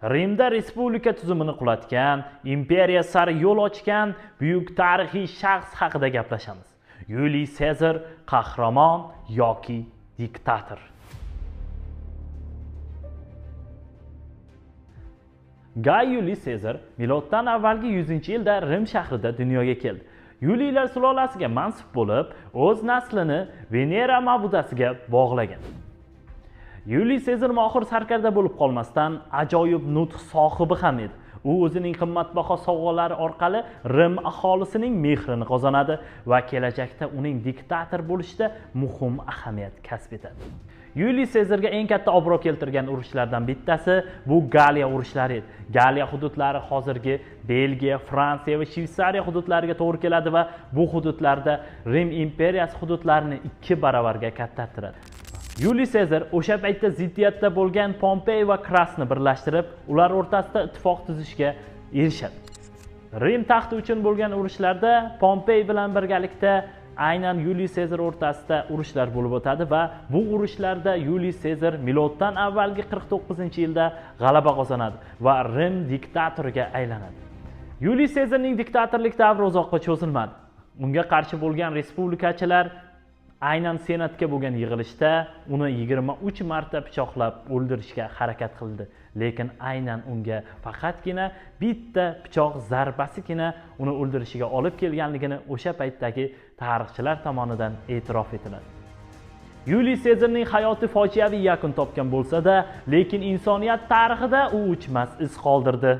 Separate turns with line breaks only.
Rimda respublika tuzumini qulatgan, imperiya sari yo'l ochgan buyuk tarixiy shaxs haqida gaplashamiz. Yuliy Sezar qahramon yoki diktator? Gay Yuliy Sezar miloddan avvalgi 100-yilda Rim shahrida dunyoga keldi. Yuliylar sulolasiga mansub bo'lib, o'z naslini Venera ma'budasiga bog'lagan. Yuliy Sezar mohir sarkarda bo'lib qolmasdan, ajoyib nutq sohibi ham edi. U o'zining qimmatbaho sovg'alari orqali Rim aholisining mehrini qozonadi va kelajakda uning diktator bo'lishida muhim ahamiyat kasb etadi. Yuliy Sezarga eng katta obro' keltirgan urushlardan bittasi bu Galiya urushlari edi. Galiya hududlari hozirgi Belgiya, Fransiya va Shveysariya hududlariga to'g'ri keladi va bu hududlarda Rim imperiyasi hududlarini 2 baravarga kattartiradi. Yuliy Sezar o'sha paytda ziddiyatda bo'lgan Pompey va Krasni birlashtirib, ular o'rtasida ittifoq tuzishga erishadi. Rim taxti uchun bo'lgan urushlarda Pompey bilan birgalikda aynan Yuliy Sezar o'rtasida urushlar bo'lib o'tadi va bu urushlarda Yuliy Sezar miloddan avvalgi 49-yilda g'alaba qozonadi va Rim diktatoriga aylanadi. Yuliy Sezarning diktatorlik davri uzoqqa cho'zilmadi. Unga qarshi bo'lgan respublikachilar aynan senatga bo'lgan yig'ilishda uni 23 marta pichoqlab o'ldirishga harakat qildi. Lekin aynan unga faqatgina bitta pichoq zarbasigina uni o'ldirishiga olib kelganligini o'sha paytdagi tarixchilar tomonidan e'tirof etiladi. Yuliy Sezarning hayoti fojiaviy yakun topgan bo'lsa-da, lekin insoniyat tarixida u o'chmas iz qoldirdi.